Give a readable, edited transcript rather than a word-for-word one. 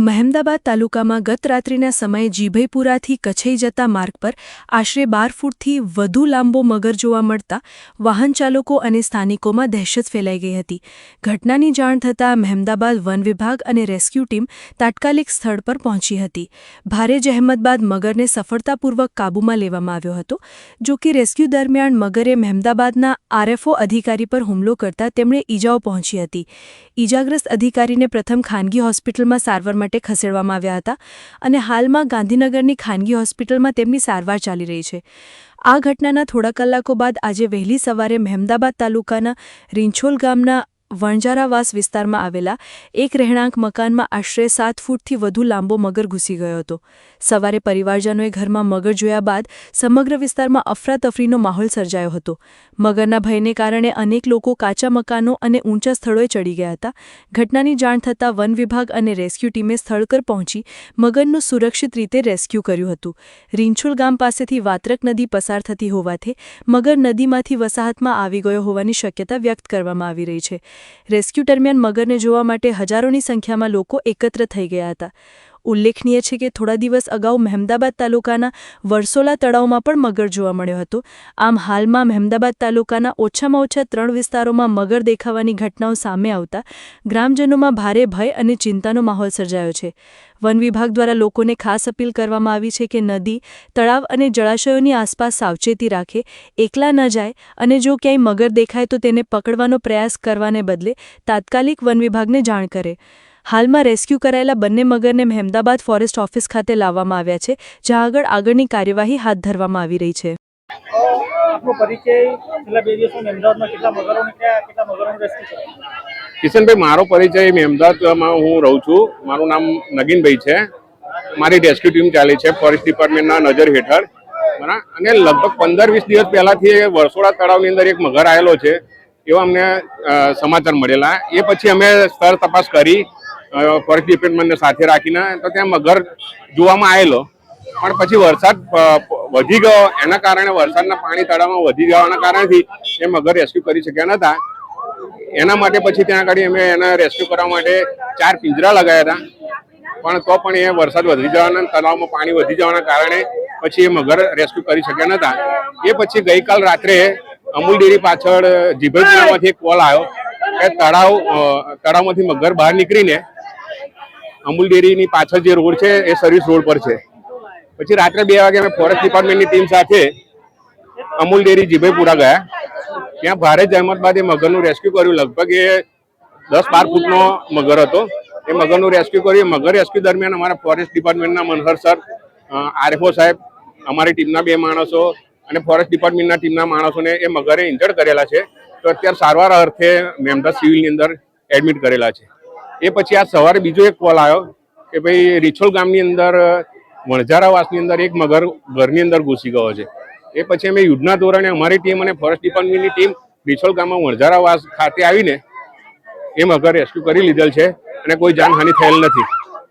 મહેમદાબાદ તાલુકામાં ગત રાત્રિના સમયે જીભઈપુરાથી કચ્છઈ જતા માર્ગ પર આશરે 12 ફૂટથી વધુ લાંબો મગર જોવા મળતા વાહન ચાલકો અને સ્થાનિકોમાં દહેશત ફેલાઈ ગઈ હતી। ઘટનાની જાણ થતાં મહેમદાબાદ વન વિભાગ અને રેસ્ક્યુ ટીમ તાત્કાલિક સ્થળ પર પહોંચી હતી। ભારે જહેમત બાદ મગરને સફળતાપૂર્વક કાબૂમાં લેવામાં આવ્યો હતો। જો કે રેસ્ક્યુ દરમિયાન મગરે મહેમદાબાદના આરએફઓ અધિકારી પર હુમલો કરતા તેમણે ઈજાઓ પહોંચી હતી। ઈજાગ્રસ્ત અધિકારીને પ્રથમ ખાનગી હોસ્પિટલમાં સારવાર માટે ખસેડવામાં આવ્યા હતા અને હાલમાં ગાંધીનગરની ખાનગી હોસ્પિટલમાં તેમની સારવાર ચાલી રહી છે। આ ઘટનાના થોડા કલાકો બાદ આજે વહેલી સવારે મહેમદાબાદ તાલુકાના રીંછોલ ગામના વણજારાવાસ વિસ્તારમાં આવેલા એક રહેણાંક મકાનમાં આશરે 7 ફૂટથી વધુ લાંબો મગર ઘૂસી ગયો હતો। સવારે પરિવારજનોએ ઘરમાં મગર જોયા બાદ સમગ્ર વિસ્તારમાં અફરાતફરીનો માહોલ સર્જાયો હતો। મગરના ભયને કારણે અનેક લોકો કાચા મકાનો અને ઊંચા સ્થળોએ ચડી ગયા હતા। ઘટનાની જાણ થતાં વન વિભાગ અને રેસ્ક્યુ ટીમે સ્થળ પર પહોંચી મગરનું સુરક્ષિત રીતે રેસ્ક્યુ કર્યું હતું। રીંછોલ ગામ પાસેથી વાત્રક નદી પસાર થતી હોવાથી મગર નદીમાંથી વસાહતમાં આવી ગયો હોવાની શક્યતા વ્યક્ત કરવામાં આવી રહી છે। રેસ્ક્યુ દરમિયાન મગરને જોવા માટે હજારોની સંખ્યામાં લોકો એકત્ર થઈ ગયા હતા। ઉલ્લેખનીય છે કે થોડા દિવસ અગાઉ મહેમદાબાદ તાલુકાના વરસોલા તળાવમાં પણ મગર જોવા મળ્યો હતો। આમ હાલમાં મહેમદાબાદ તાલુકાના ઓછામાં ઓછા 3 વિસ્તારોમાં મગર દેખાવાની ઘટનાઓ સામે આવતા ગ્રામજનોમાં ભારે ભય અને ચિંતાનો માહોલ સર્જાયો છે। વન વિભાગ દ્વારા લોકોને ખાસ અપીલ કરવામાં આવી છે કે નદી, તળાવ અને જળાશયોની આસપાસ સાવચેતી રાખે, એકલા ન જાય અને જો ક્યાંય મગર દેખાય તો તેને પકડવાનો પ્રયાસ કરવાને બદલે તાત્કાલિક વન વિભાગને જાણ કરે। હાલમાં રેસ્ક્યુ કરાયેલા બંને મગરને મહેમદાબાદ ફોરેસ્ટ ઓફિસ ખાતે લાવવામાં આવ્યા છે, જ્યાં આગળની કાર્યવાહી હાથ ધરવામાં આવી રહી છે। આપનો પરિચય, છેલ્લા 2 દિવસમાં મહેમદાબાદમાં કેટલા મગરોને રેસ્ક્યુ કર્યા? કિશનભાઈ, મારો પરિચય મહેમદાબાદમાં હું રહું છું। મારું નામ નગીનભાઈ છે। મારી રેસ્ક્યુ ટીમ ચાલે છે ફોરેસ્ટ ડિપાર્ટમેન્ટના નજર હેઠળ, બરાબર। અને લગભગ 15-20 દિવસ પહેલાથી વરસોડા તળાવની અંદર એક મગર આવેલો છે એવા અમને સમાચાર મળેલા। એ પછી અમે સ્થળ તપાસ કરી ફોરેસ્ટ ડિપાર્ટમેન્ટને સાથે રાખીને, તો ત્યાં મગર જોવામાં આવેલો, પણ પછી વરસાદ વધી ગયો, એના કારણે વરસાદના પાણી તળાવમાં વધી જવાના કારણથી એ મગર રેસ્ક્યુ કરી શક્યા નહોતા। એના માટે પછી ત્યાં આગળ અમે એને રેસ્ક્યુ કરવા માટે 4 પિંજરા લગાવ્યા હતા, પણ તો પણ એ વરસાદ વધી જવાના, તળાવમાં પાણી વધી જવાના કારણે પછી એ મગર રેસ્ક્યુ કરી શક્યા નહોતા। એ પછી ગઈકાલ રાત્રે અમૂલ ડેરી પાછળ જીભઈપુરામાંથી એક કોલ આવ્યો કે તળાવમાંથી મગર બહાર નીકળીને અમૂલ ડેરીની પાછળ જે રોડ છે એ સર્વિસ રોડ પર છે। પછી રાત્રે 2 વાગે અમે ફોરેસ્ટ ડિપાર્ટમેન્ટની ટીમ સાથે અમૂલ ડેરી જીભઈપુરા ગયા। ત્યાં ભારે જહેમત બાદ એ મગરનું રેસ્ક્યુ કર્યું। લગભગ એ 10-12 ફૂટનો મગર હતો। એ મગરનું રેસ્ક્યુ કર્યું। મગર રેસ્ક્યુ દરમિયાન અમારા ફોરેસ્ટ ડિપાર્ટમેન્ટના મનહર સર, આરએફઓ સાહેબ, અમારી ટીમના 2 માણસો અને ફોરેસ્ટ ડિપાર્ટમેન્ટના ટીમના માણસોને એ મગરે ઇન્જર્ડ કરેલા છે, તો અત્યારે સારવાર અર્થે મહેમદાબાદ સિવિલની અંદર એડમિટ કરેલા છે। એ પછી આ સવારે બીજો એક કોલ આવ્યો કે ભાઈ રીંછોલ ગામની અંદર વણજારાવાસની અંદર એક મગર ઘરની અંદર ઘૂસી ગયો છે। એ પછી અમે યુદ્ધના ધોરણે અમારી ટીમ અને ફોરેસ્ટ ડિપાર્ટમેન્ટની ટીમ રીંછોલ ગામમાં વણજારાવાસ ખાતે આવીને એ મગર રેસ્ક્યુ કરી લીધેલ છે અને કોઈ જાનહાનિ થયેલ નથી।